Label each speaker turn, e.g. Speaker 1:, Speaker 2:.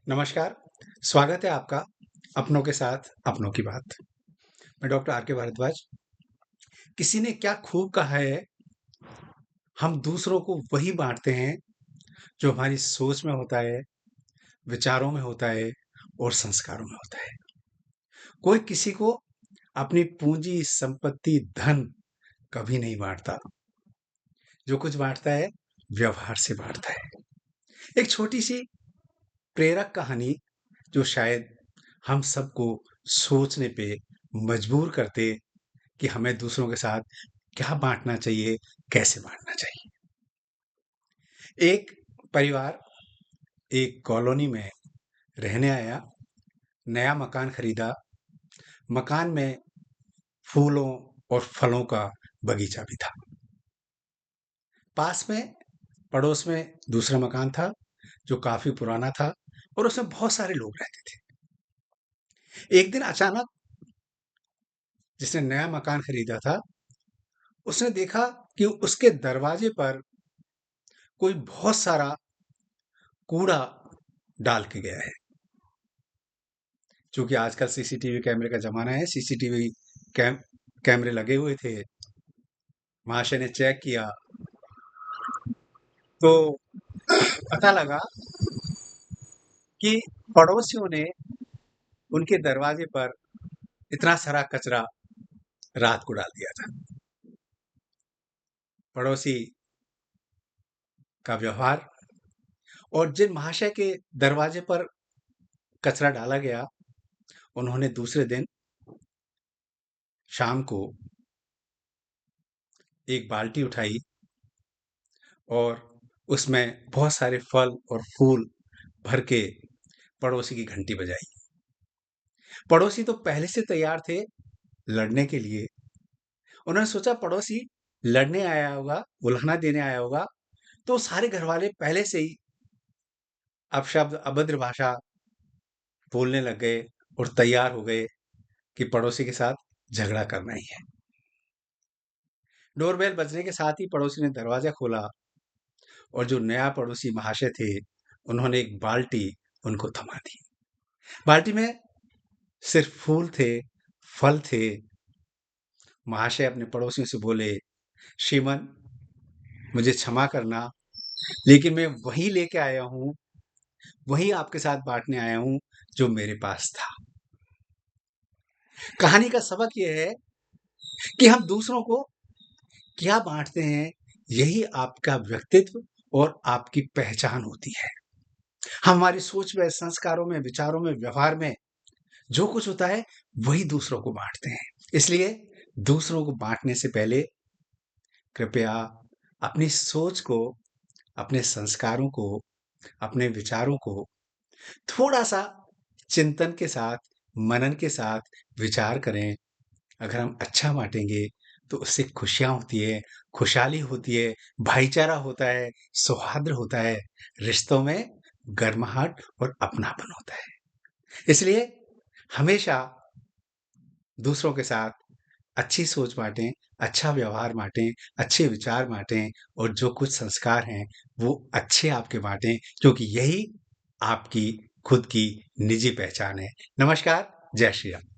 Speaker 1: नमस्कार, स्वागत है आपका अपनों के साथ अपनों की बात। मैं डॉक्टर आर के भारद्वाज। किसी ने क्या खूब कहा है, हम दूसरों को वही बाँटते हैं जो हमारी सोच में होता है, विचारों में होता है और संस्कारों में होता है। कोई किसी को अपनी पूँजी, संपत्ति, धन कभी नहीं बाँटता। जो कुछ बाँटता है, व्यवहार से बाँटता है। एक छोटी-सी प्रेरक कहानी जो शायद हम सबको सोचने पे मजबूर करते कि हमें दूसरों के साथ क्या बाँटना चाहिए, कैसे बाँटना चाहिए। एक परिवार एक कॉलोनी में रहने आया, नया मकान खरीदा, मकान में फूलों और फलों का बगीचा भी था। पास में पड़ोस में दूसरा मकान था, जो काफ़ी पुराना था और उसमें बहुत सारे लोग रहते थे। एक दिन अचानक जिसने नया मकान खरीदा था, उसने देखा कि उसके दरवाजे पर कोई बहुत सारा कूड़ा डाल के गया है। चूँकि आजकल सीसीटीवी कैमरे का ज़माना है, सीसीटीवी कैम कैमरे लगे हुए थे। महाशय ने चेक किया, तो पता लगा कि पड़ोसियों ने उनके दरवाजे पर इतना सारा कचरा रात को डाल दिया था। पड़ोसी का व्यवहार और जिन महाशय के दरवाजे पर कचरा डाला गया, उन्होंने दूसरे दिन शाम को एक बाल्टी उठाई और उसमें बहुत सारे फल और फूल भर के पड़ोसी की घंटी बजाई। पड़ोसी तो पहले से तैयार थे लड़ने के लिए। उन्होंने सोचा पड़ोसी लड़ने आया होगा, उल्हना देने आया होगा, तो सारे घरवाले पहले से ही अपशब्द, अभद्र भाषा बोलने लग गए और तैयार हो गए कि पड़ोसी के साथ झगड़ा करना ही है। डोरबेल बजने के साथ ही पड़ोसी ने दरवाजा खोला और जो नया पड़ोसी महाशय थे, उन्होंने एक बाल्टी उनको थमा दी। बाल्टी में सिर्फ फूल थे, फल थे। महाशय अपने पड़ोसियों से बोले, श्रीमान मुझे क्षमा करना, लेकिन मैं वही लेके आया हूँ, वही आपके साथ बाँटने आया हूँ जो मेरे पास था। कहानी का सबक ये है कि हम दूसरों को क्या बाँटते हैं, यही आपका व्यक्तित्व और आपकी पहचान होती है। हमारी सोच में, संस्कारों में, विचारों में, व्यवहार में जो कुछ होता है, वही दूसरों को बाँटते हैं। इसलिए दूसरों को बाँटने से पहले कृपया अपनी सोच को, अपने संस्कारों को, अपने विचारों को थोड़ा-सा चिंतन के साथ, मनन के साथ विचार करें। अगर हम अच्छा बाँटेंगे, तो उससे खुशियाँ होती हैं, खुशहाली होती है, भाईचारा होता है, सौहार्द होता है, रिश्तों में गर्माहट और अपनापन होता है। इसलिए हमेशा दूसरों के साथ अच्छी सोच बाँटें, अच्छा व्यवहार बाँटें, अच्छे विचार बाँटें और जो कुछ संस्कार हैं, वो अच्छे आपके बाँटें क्योंकि यही आपकी खुद की निजी पहचान है। नमस्कार, जय श्री राम।